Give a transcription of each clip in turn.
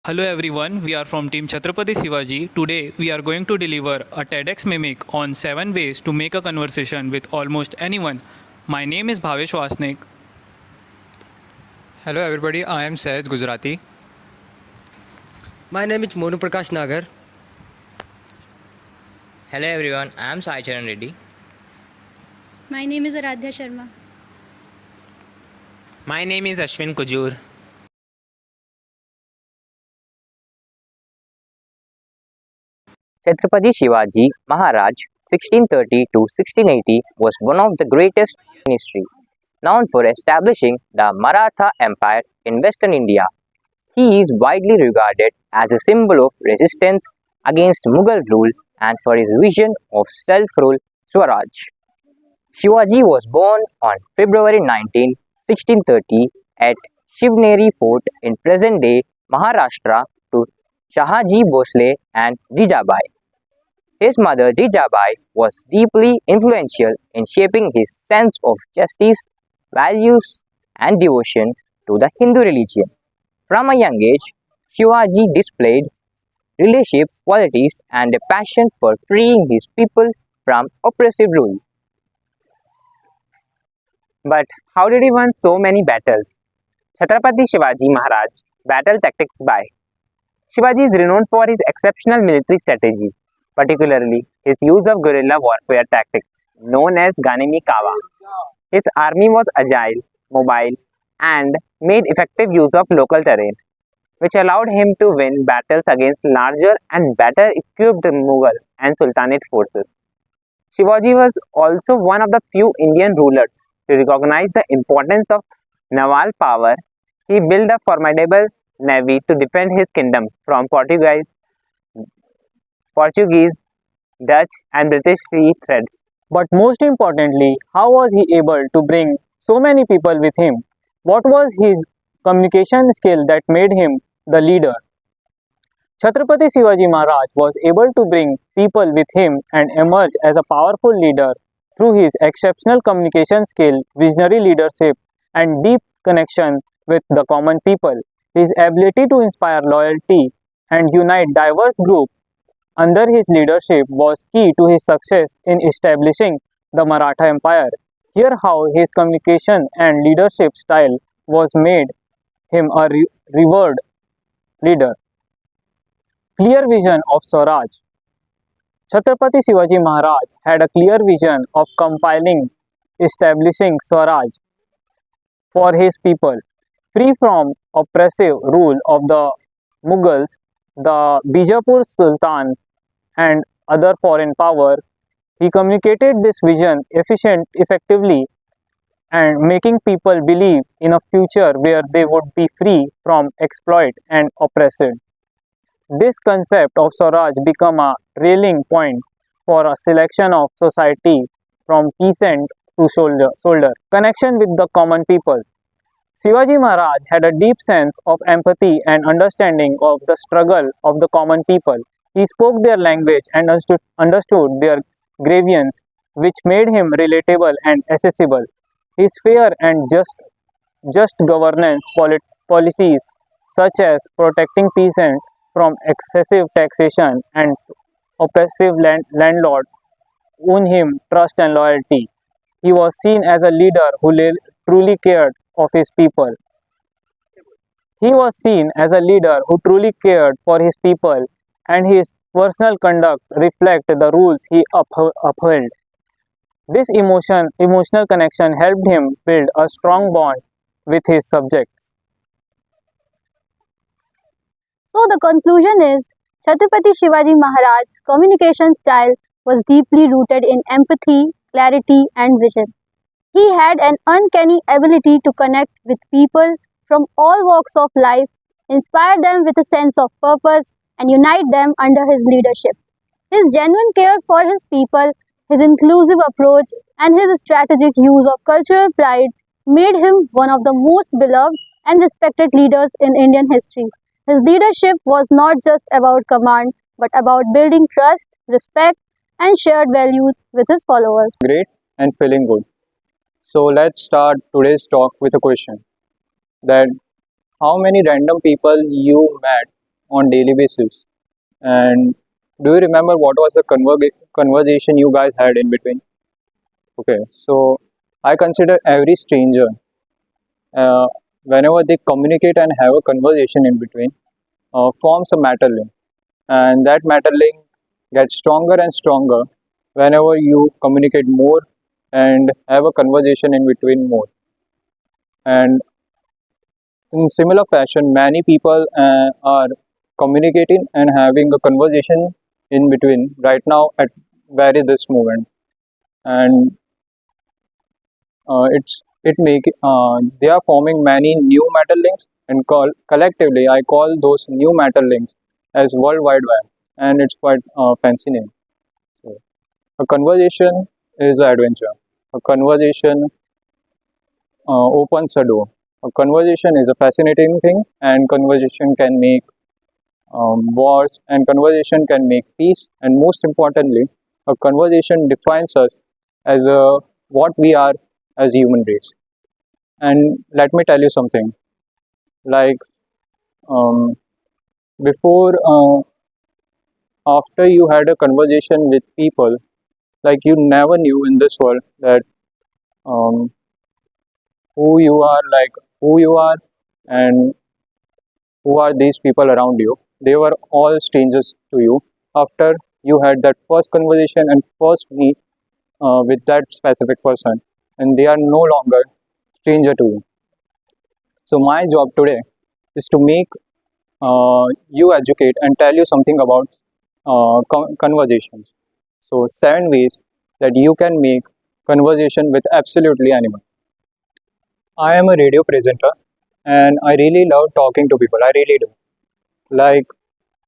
Hello everyone, we are from Team Chhatrapati Shivaji. Today we are going to deliver a Tedx mimic on 7 ways to make a conversation with almost anyone. My name is Bhawesh. Hello everybody, I am Sahaj Gujarati. My name is Monu Prakash Nagar. Hello everyone, I am Sai Charan Reddy. My name is Aradhya Sharma. My name is Ashwin Kujur. Chhatrapati Shivaji Maharaj 1630 to 1680 was one of the greatest in history, known for establishing the Maratha Empire in western India. He is widely regarded as a symbol of resistance against Mughal rule and for his vision of self-rule Swaraj. Shivaji was born on February 19, 1630 at Shivneri Fort in present-day Maharashtra to Shahaji Bhosle and Jijabai. His mother Jijabai was deeply influential in shaping his sense of justice, values, and devotion to the Hindu religion. From a young age, Shivaji displayed leadership qualities and a passion for freeing his people from oppressive rule. But how did he win so many battles? Chhatrapati Shivaji Maharaj Battle Tactics by Shivaji is renowned for his exceptional military strategy, particularly his use of guerrilla warfare tactics known as Ganimi Kawa. His army was agile, mobile, and made effective use of local terrain, which allowed him to win battles against larger and better equipped Mughal and Sultanate forces. Shivaji was also one of the few Indian rulers to recognize the importance of naval power. He built a formidable navy to defend his kingdom from Portuguese, Dutch, and British sea threats. But most importantly, how was he able to bring so many people with him? What was his communication skill that made him the leader? Chhatrapati Shivaji Maharaj was able to bring people with him and emerge as a powerful leader through his exceptional communication skill, visionary leadership, and deep connection with the common people. His ability to inspire loyalty and unite diverse groups under his leadership was key to his success in establishing the Maratha Empire. Here how his communication and leadership style was made him a revered leader. Clear vision of Swaraj. Chhatrapati Shivaji Maharaj had a clear vision of establishing Swaraj for his people. Free from oppressive rule of the Mughals, the Bijapur Sultan and other foreign power, he communicated this vision effectively and making people believe in a future where they would be free from exploit and oppression. This concept of Swaraj became a rallying point for a selection of society from peasant to soldier. Connection with the common people. Shivaji Maharaj had a deep sense of empathy and understanding of the struggle of the common people. He spoke their language and understood their grievance, which made him relatable and accessible. His fair and just governance policies, such as protecting peasants from excessive taxation and oppressive landlords, won him trust and loyalty. He was seen as a leader who truly cared of his people. He was seen as a leader who truly cared for his people, and his personal conduct reflected the rules he upheld. This emotional connection helped him build a strong bond with his subjects. So the conclusion is Chhatrapati Shivaji Maharaj's communication style was deeply rooted in empathy, clarity, and vision. He had an uncanny ability to connect with people from all walks of life, inspire them with a sense of purpose, and unite them under his leadership. His genuine care for his people, his inclusive approach, and his strategic use of cultural pride made him one of the most beloved and respected leaders in Indian history. His leadership was not just about command, but about building trust, respect, and shared values with his followers. Great and feeling good. So let's start today's talk with a question that how many random people you met on daily basis. And do you remember what was the conversation you guys had in between? Okay, so I consider every stranger, uh, whenever they communicate and have a conversation in between, forms a matter link, and that matter link gets stronger and stronger whenever you communicate more and have a conversation in between more. And in similar fashion, many people are communicating and having a conversation in between right now at very this moment, and it make they are forming many new matter links, and collectively I call those new matter links as World Wide Web, and it's quite fancy name. So, a conversation is an adventure. A conversation opens a door. A conversation is a fascinating thing, and conversation can make wars, and conversation can make peace. And most importantly, a conversation defines us as what we are as human race. And let me tell you something. Like um, before, after you had a conversation with people, like you never knew in this world that um, who you are, and who are these people around you. They were all strangers to you after you had that first conversation and first meet with that specific person, and they are no longer stranger to you. So my job today is to make you educate and tell you something about conversations. So 7 ways that you can make conversation with absolutely anyone. I am a radio presenter, and I really love talking to people. I really do. Like,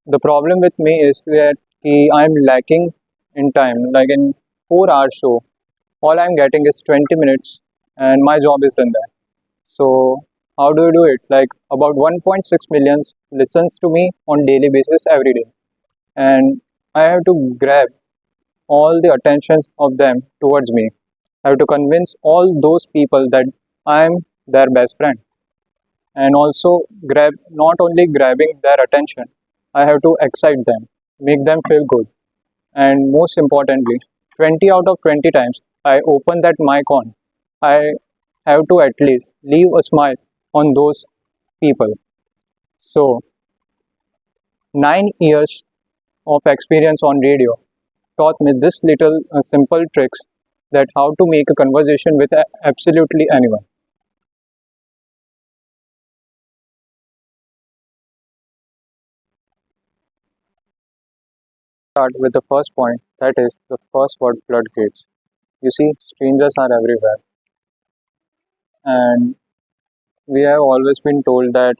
the problem with me is that I'm lacking in time. Like in 4 hours show, all I'm getting is 20 minutes, and my job is done there. So how do you do it? Like about 1.6 millions listens to me on daily basis every day, and I have to grab all the attentions of them towards me. I have to convince all those people that I'm their best friend, and also grab not only grabbing their attention, I have to excite them, make them feel good, and most importantly, 20 out of 20 times I open that mic on, I have to at least leave a smile on those people. So 9 years of experience on radio taught me this little simple tricks that how to make a conversation with absolutely anyone. Start with the first point, that is the first word, floodgates. You see, strangers are everywhere, and we have always been told that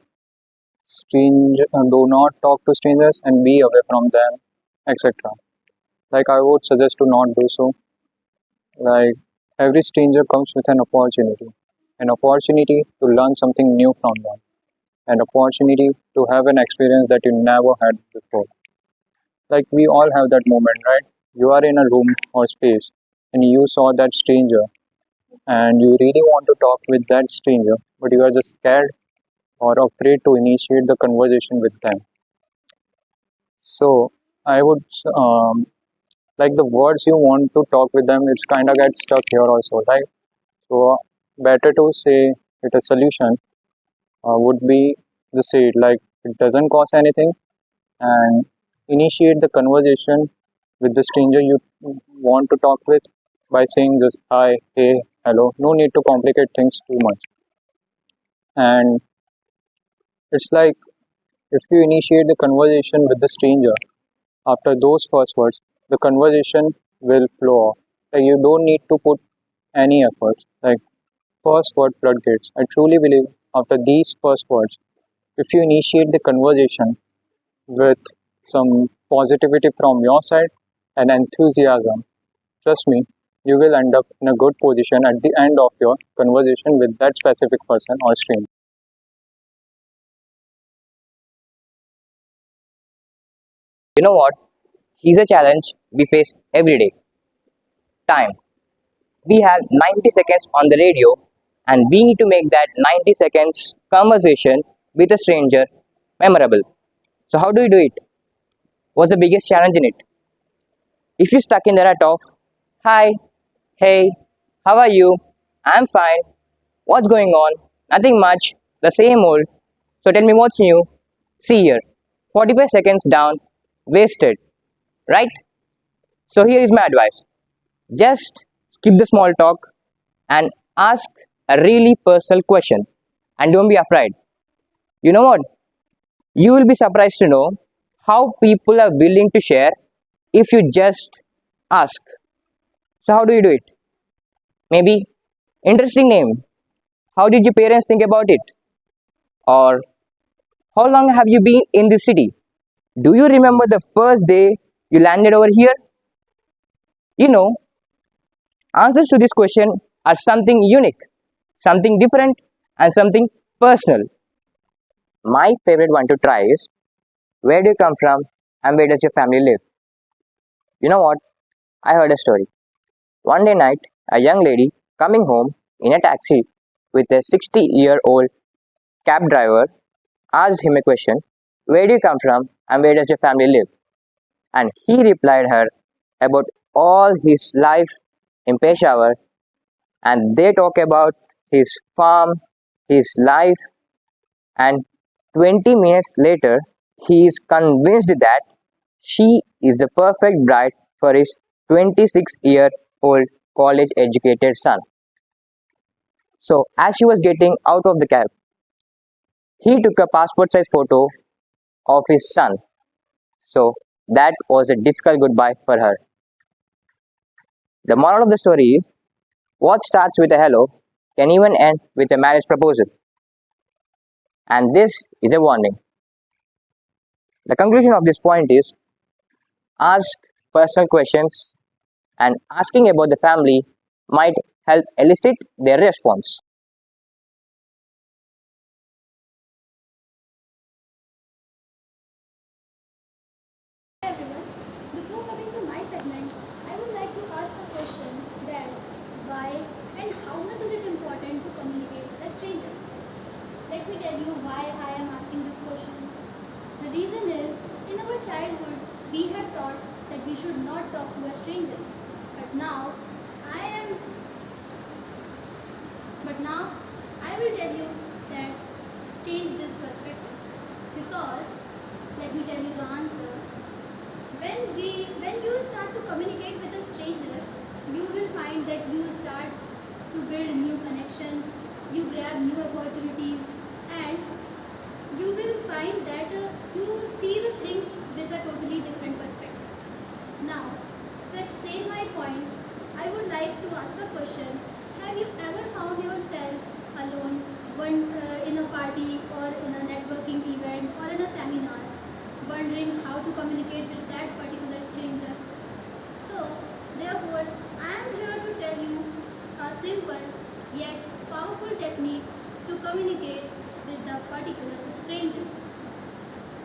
do not talk to strangers and be away from them, etc. Like I would suggest to not do so. Like every stranger comes with an opportunity to learn something new from them, an opportunity to have an experience that you never had before. Like we all have that moment, right? You are in a room or space and you saw that stranger and you really want to talk with that stranger, but you are just scared or afraid to initiate the conversation with them. So I would like the words you want to talk with them, it's kind of get stuck here also, right? So better to say it a solution would be the say it like it doesn't cost anything, and initiate the conversation with the stranger you want to talk with by saying just hi, hey, hello. No need to complicate things too much. And it's like if you initiate the conversation with the stranger, after those first words, the conversation will flow off. Like you don't need to put any efforts. Like first word floodgates. I truly believe after these first words, if you initiate the conversation with some positivity from your side and enthusiasm, trust me, you will end up in a good position at the end of your conversation with that specific person or stranger. You know what? Here's a challenge we face every day. Time. We have 90 seconds on the radio, and we need to make that 90 seconds conversation with a stranger memorable. So how do you do it? What's the biggest challenge in it? If you're stuck in the rut of, hi, hey, how are you? I'm fine. What's going on? Nothing much. The same old. So tell me what's new. See here. 45 seconds down. Wasted. Right? So here is my advice. Just skip the small talk and ask a really personal question. And don't be afraid. You know what? You will be surprised to know how people are willing to share if you just ask. So how do you do it? Maybe interesting name. How did your parents think about it? Or how long have you been in this city? Do you remember the first day you landed over here? You know, answers to this question are something unique, something different, and something personal. My favorite one to try is, where do you come from and where does your family live? You know what? I heard a story. One day night, a young lady coming home in a taxi with a 60-year-old cab driver asked him a question, where do you come from and where does your family live? And he replied her about all his life in Peshawar, and they talk about his farm, his life, and 20 minutes later, he is convinced that she is the perfect bride for his 26-year-old college educated son. So, as she was getting out of the cab, he took a passport size photo of his son. So, that was a difficult goodbye for her. The moral of the story is, what starts with a hello can even end with a marriage proposal. And this is a warning. The conclusion of this point is, ask personal questions, and asking about the family might help elicit their response. Hi everyone. Before coming to my segment, I would like to ask a question that why and how much is it important to communicate with a stranger? Let me tell you why I am asking this question. The reason is, in our childhood, we have taught that we should not talk to a stranger. But now, I am. But now, I will tell you that change this perspective. Because, let me tell you the answer. When you start to communicate with a stranger, you will find that you start to build new connections, you grab new opportunities, and you will find that you see the things with a totally different perspective. Now, to explain my point, I would like to ask a question. Have you ever found yourself alone in a party or in a networking event or in a seminar, wondering how to communicate with that particular stranger? So, therefore, I am here to tell you a simple yet powerful technique to communicate with the particular stranger.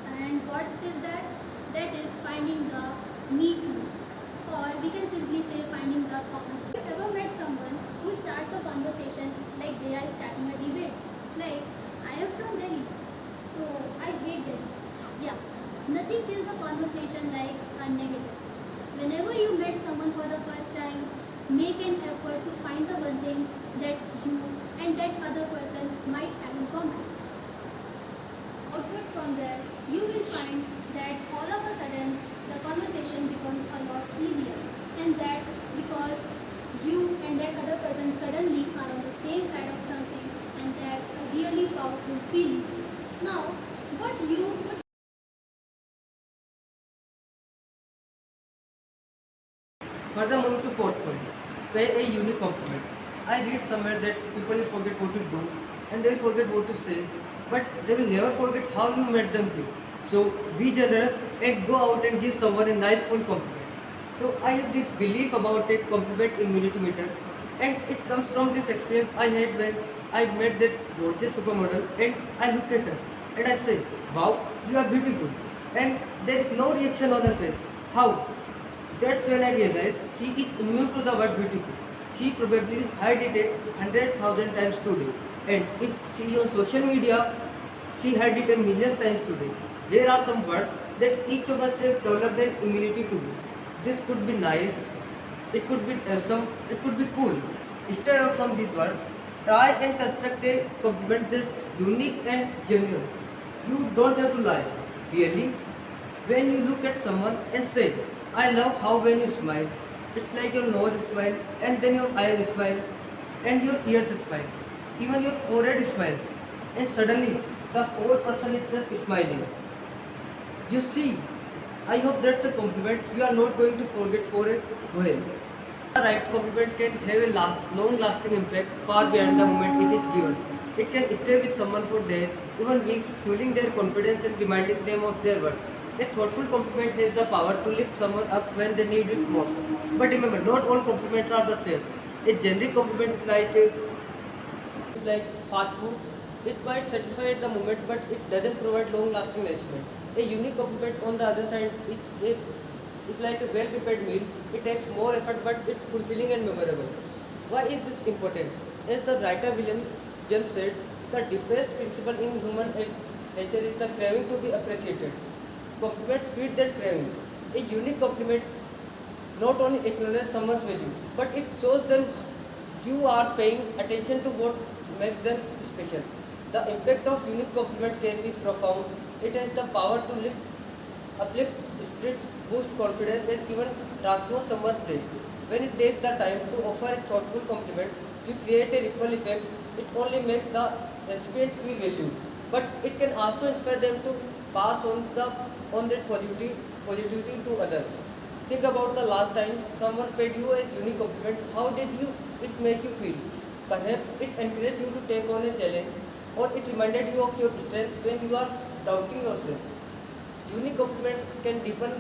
And what is that? That is finding the me toos, or we can simply say finding the common. Have you ever met someone who starts a conversation like they are starting a debate? Like, I am from Delhi. Oh, I hate Delhi. Yeah, nothing kills a conversation like a negative. Whenever you met someone for the first time, make an effort to find the one thing that you and that other person might have in common. Output from there, you will find that all of a sudden the conversation becomes a lot easier. And that's because you and that other person suddenly are on the same side of something, and that's a really powerful feeling. Now, what you would Further, moving to fourth point, pay a unique compliment. I read somewhere that people will forget what to do and they will forget what to say, but they will never forget how you made them feel. So be generous and go out and give someone a nice full compliment. So I have this belief about a compliment immunity meter, and it comes from this experience I had when I met that gorgeous supermodel and I look at her and I say, wow, you are beautiful. And there is no reaction on her face. How? That's when I realized she is immune to the word beautiful. She probably heard it 100,000 times today. And if she is on social media, she heard it a million times today. There are some words that each of us have developed an immunity to. This could be nice, it could be awesome, it could be cool. Stay away from these words. Try and construct a compliment that's unique and genuine. You don't have to lie. Really, when you look at someone and say, I love how when you smile, it's like your nose smile and then your eyes smile and your ears smile. Even your forehead smiles and suddenly the whole person is just smiling. You see, I hope that's a compliment you are not going to forget for a while. The right compliment can have a long-lasting impact far beyond the moment it is given. It can stay with someone for days, even weeks, fueling their confidence and reminding them of their worth. A thoughtful compliment has the power to lift someone up when they need it most. But remember, not all compliments are the same. A generic compliment is like fast food. It might satisfy at the moment, but it doesn't provide long-lasting nourishment. A unique compliment, on the other side, is like a well-prepared meal. It takes more effort, but it's fulfilling and memorable. Why is this important? As the writer William James said, the deepest principle in human nature is the craving to be appreciated. Compliments feed that craving. A unique compliment not only acknowledges someone's value, but it shows them you are paying attention to what makes them special. The impact of unique compliment can be profound. It has the power to uplift spirits, boost confidence, and even transform someone's day. When you take the time to offer a thoughtful compliment, you create a ripple effect. It only makes the recipient feel valued, but it can also inspire them to pass on that positivity to others. Think about the last time someone paid you a unique compliment. How did it make you feel? Perhaps it encouraged you to take on a challenge, or it reminded you of your strength when you are doubting yourself. Unique compliments can deepen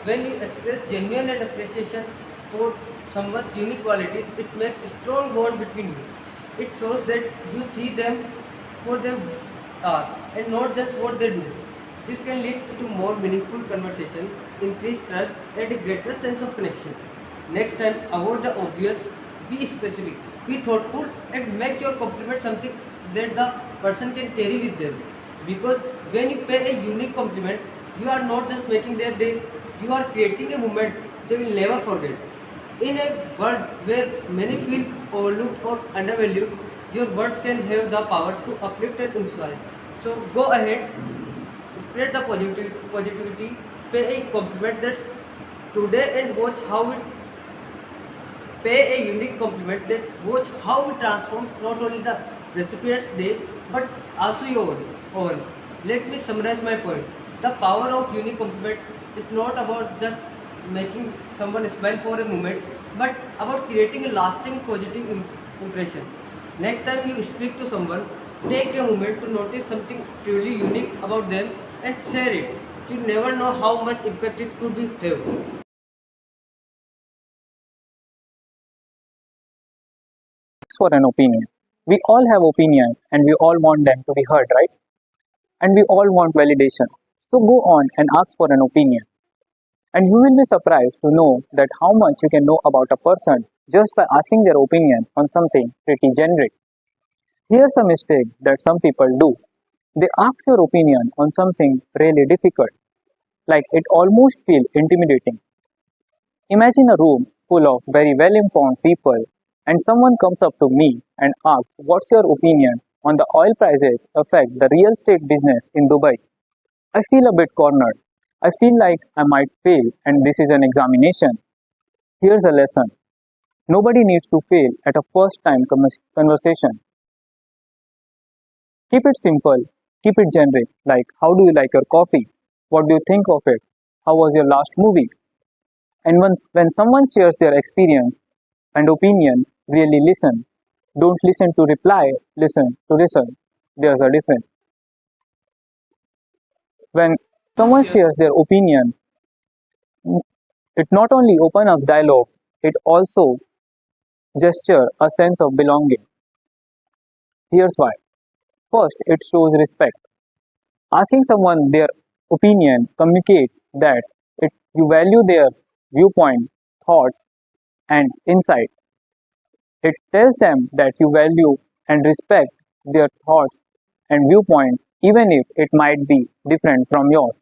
when you express genuine and appreciation for someone's unique qualities. It makes a strong bond between you. It shows that you see them for they are and not just what they do. This can lead to more meaningful conversation, increased trust, and a greater sense of connection. Next time, avoid the obvious, be specific, be thoughtful, and make your compliment something that the person can carry with them. Because when you pay a unique compliment, you are not just making their day, you are creating a moment they will never forget. In a world where many feel overlooked or undervalued, your words can have the power to uplift and inspire. So go ahead, spread the positivity, pay a compliment that's today and watch how it pay a unique compliment that watch how it transforms not only the recipient's day but also your own. Let me summarize my point. The power of unique compliment is not about just making someone smile for a moment, but about creating a lasting positive impression. Next time you speak to someone, take a moment to notice something truly unique about them and share it. You never know how much impact it could be have. For an opinion. We all have opinions and we all want them to be heard, right? And we all want validation. So go on and ask for an opinion. And you will be surprised to know that how much you can know about a person just by asking their opinion on something pretty generic. Here's a mistake that some people do. They ask your opinion on something really difficult, like it almost feels intimidating. Imagine a room full of very well-informed people and someone comes up to me and asks, what's your opinion on the oil prices affect the real estate business in Dubai? I feel a bit cornered. I feel like I might fail and this is an examination. Here's a lesson. Nobody needs to fail at a first time conversation. Keep it simple, keep it generic, like how do you like your coffee? What do you think of it? How was your last movie? And when someone shares their experience and opinion, really listen. Don't listen to reply, listen to listen. There's a difference. When someone shares their opinion, it not only opens up dialogue, it also gestures a sense of belonging. Here's why. First, it shows respect. Asking someone their opinion communicates that you value their viewpoint, thought, and insight. It tells them that you value and respect their thoughts and viewpoints even if it might be different from yours.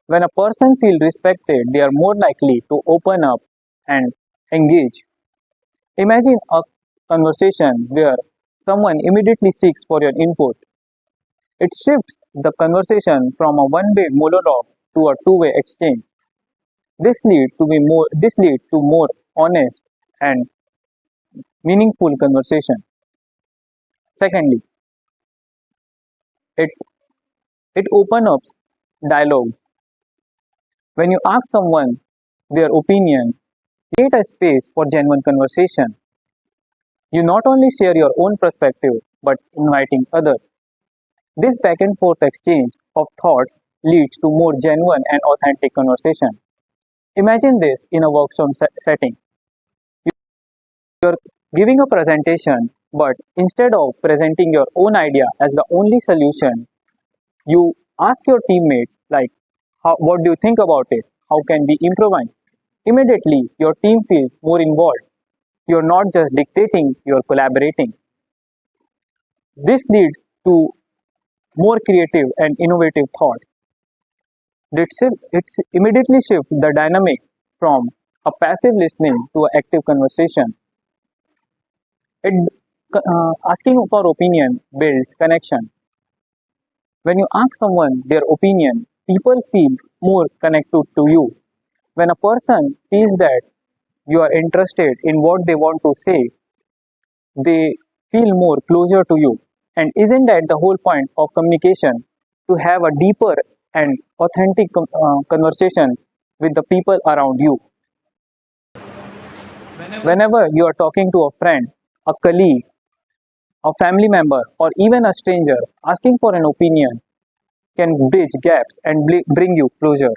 When a person feels respected, they are more likely to open up and engage. Imagine a conversation where someone immediately seeks for your input. It shifts the conversation from a one-way monologue to a two-way exchange. This leads to more honest and meaningful conversation. Secondly, it it opens up dialogues. When you ask someone their opinion, create a space for genuine conversation. You not only share your own perspective but inviting others. This back and forth exchange of thoughts leads to more genuine and authentic conversation. Imagine this in a workshop setting. You're giving a presentation, but instead of presenting your own idea as the only solution, you ask your teammates like, what do you think about it? How can we improvise? Immediately, your team feels more involved. You're not just dictating, you're collaborating. This leads to more creative and innovative thoughts. It immediately shifts the dynamic from a passive listening to an active conversation. Asking for opinion builds connection. When you ask someone their opinion, people feel more connected to you. When a person feels that you are interested in what they want to say, they feel more closer to you. And isn't that the whole point of communication? To have a deeper and authentic conversation with the people around you. Whenever you are talking to a friend, a colleague, a family member, or even a stranger, asking for an opinion can bridge gaps and bring you closer.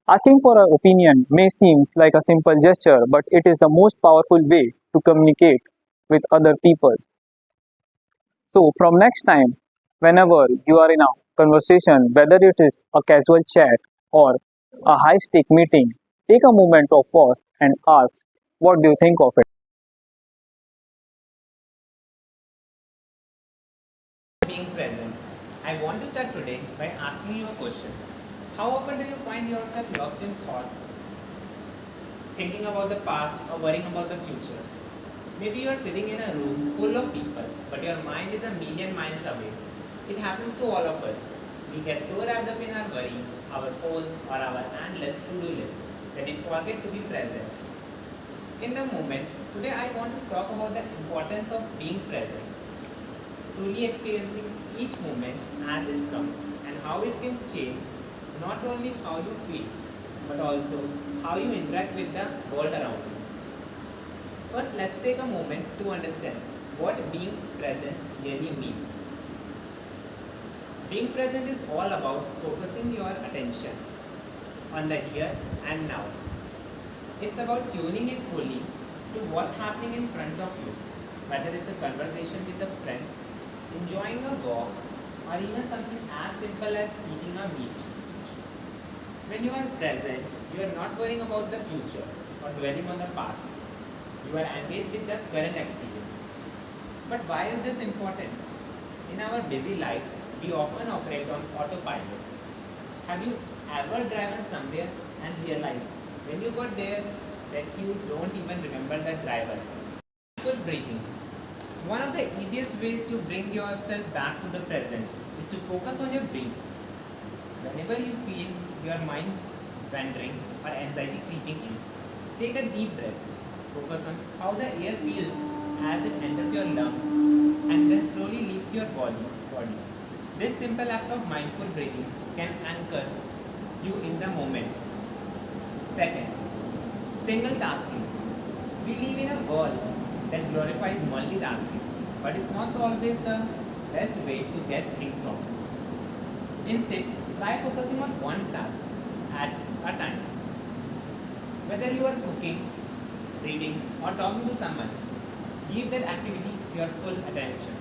Asking for an opinion may seem like a simple gesture, but it is the most powerful way to communicate with other people. So, from next time, whenever you are in a conversation, whether it is a casual chat or a high stake meeting, take a moment of pause and ask, what do you think of it? Being present. I want to start today by asking you a question. How often do you find yourself lost in thought, thinking about the past or worrying about the future? Maybe you are sitting in a room full of people, but your mind is a million miles away. It happens to all of us. We get so wrapped up in our worries, our phones, or our endless to-do list that we forget to be present. In the moment, today I want to talk about the importance of being present, truly experiencing each moment as it comes and how it can change not only how you feel but also how you interact with the world around you. First, let's take a moment to understand what being present really means. Being present is all about focusing your attention on the here and now. It's about tuning in fully to what's happening in front of you, whether it's a conversation with a friend, enjoying a walk, or even something as simple as eating a meal. When you are present, you are not worrying about the future or dwelling on the past. You are engaged with the current experience. But why is this important? In our busy life, we often operate on autopilot. Have you ever driven somewhere and realized when you got there that you don't even remember the driver? Full breathing. One of the easiest ways to bring yourself back to the present is to focus on your breath. Whenever you feel your mind wandering or anxiety creeping in, take a deep breath. Focus on how the air feels as it enters your lungs and then slowly leaves your body. This simple act of mindful breathing can anchor you in the moment. Second, single tasking. We live in a world that glorifies multitasking, but it's not always the best way to get things off. Instead, try focusing on one task at a time. Whether you are cooking, reading, or talking to someone, give that activity your full attention.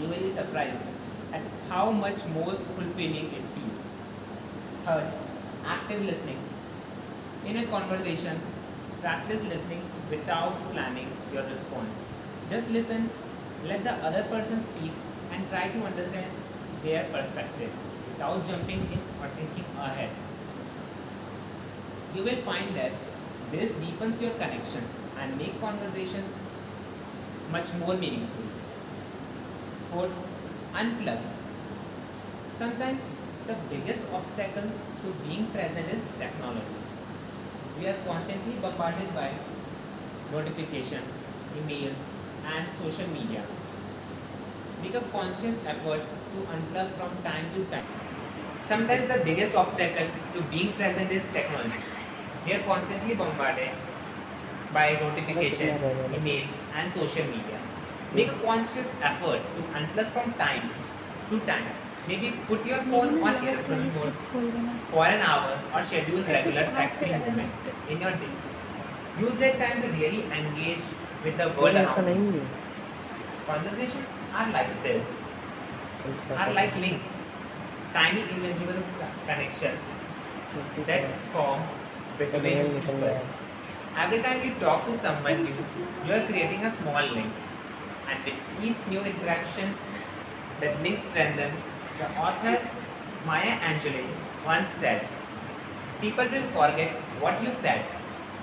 You will be surprised at how much more fulfilling it feels. Third, active listening. In a conversations, Practice listening without planning your response. Just listen, let the other person speak, and try to understand their perspective without jumping in or thinking ahead. You will find that this deepens your connections and make conversations much more meaningful. Fourth, unplug. Sometimes the biggest obstacle to being present is technology. We are constantly bombarded by notifications, emails, and social medias. Make a conscious effort to unplug from time to time. Sometimes the biggest obstacle to being present is technology. We are constantly bombarded by notification, email, and social media. Make a conscious effort to unplug from time to time. Maybe put your phone on airplane mode for an hour or schedule regular texting moments in your day. Use that time to really engage with the world around you. Conversations are like this, are like links, tiny invisible connections that form between people. Every time you talk to someone new, you are creating a small link. And with each new interaction, that link strengthens. The author Maya Angelou once said, people will forget what you said,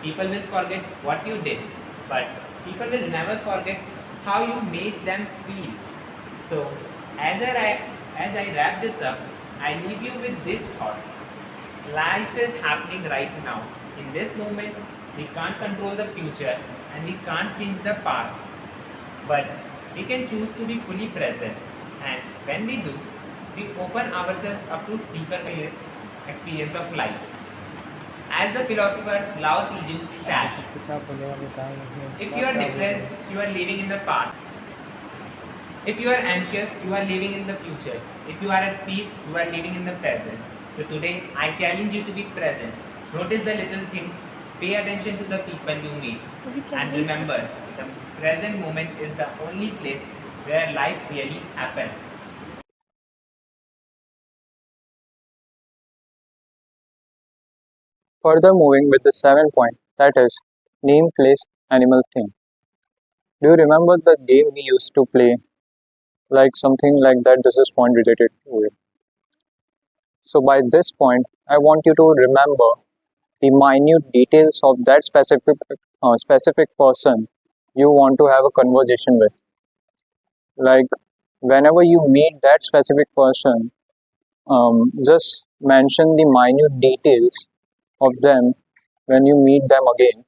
people will forget what you did, but people will never forget how you made them feel. So, as I wrap this up, I leave you with this thought. Life is happening right now. In this moment, we can't control the future and we can't change the past. But we can choose to be fully present. And when we do, we open ourselves up to deeper experience of life. As the philosopher Lao Tzu said, if you are depressed, you are living in the past. If you are anxious, you are living in the future. If you are at peace, you are living in the present. So today, I challenge you to be present. Notice the little things. Pay attention to the people you meet. And remember, the present moment is the only place where life really happens. Further moving with the 7th point, that is name, place, animal, thing. Do you remember the game we used to play? Like something like that, this is point related to it. So by this point, I want you to remember the minute details of that specific person you want to have a conversation with. Like whenever you meet that specific person, just mention the minute details of them when you meet them again,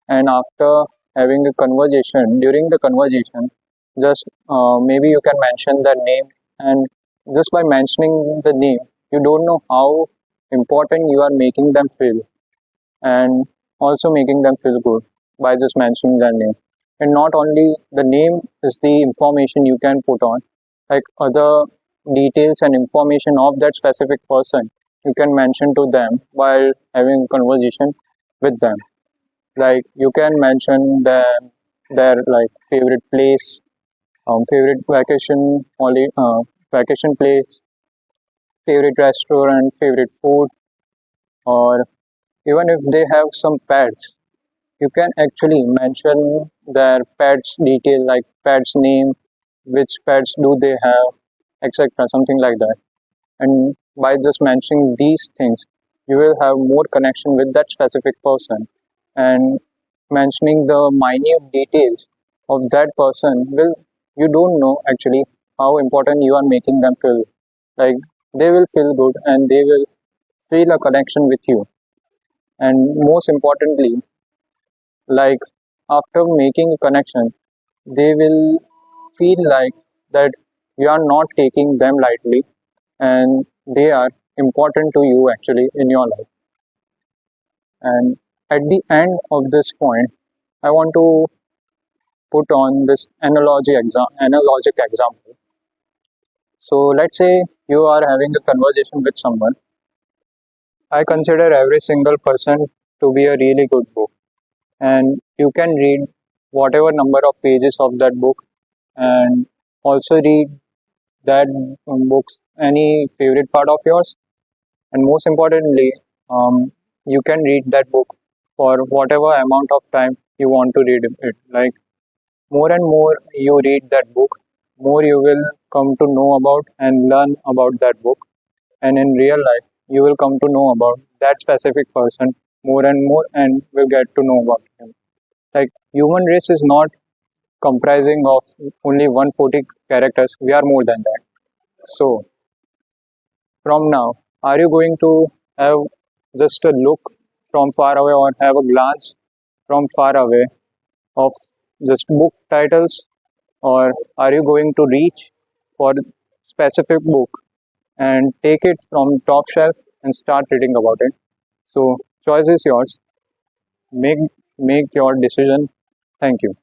and after having a conversation, during the conversation, just maybe you can mention their name, and just by mentioning the name, you don't know how important you are making them feel, and also making them feel good by just mentioning their name. And not only the name is the information you can put on, like other details and information of that specific person you can mention to them while having a conversation with them. Like you can mention their like favorite place, favorite vacation place, favorite restaurant, favorite food, or even if they have some pets, you can actually mention their pets detail, like pets name, which pets do they have, etc., something like that. And by just mentioning these things, you will have more connection with that specific person, and mentioning the minute details of that person will, you don't know actually how important you are making them feel. Like they will feel good and they will feel a connection with you. And most importantly, like after making a connection, they will feel like that you are not taking them lightly and they are important to you actually in your life. And at the end of this point, I want to put on this analogic example. So let's say you are having a conversation with someone. I consider every single person to be a really good book, and you can read whatever number of pages of that book, and also read that book's any favorite part of yours, and most importantly, you can read that book for whatever amount of time you want to read it. Like more and more you read that book, more you will come to know about and learn about that book. And in real life, you will come to know about that specific person more and more and will get to know about him. Like human race is not comprising of only 140 characters. We are more than that. So from now, are you going to have just a look from far away or have a glance from far away of just book titles, or are you going to reach for specific book and take it from top shelf and start reading about it? So choice is yours. Make your decision. Thank you.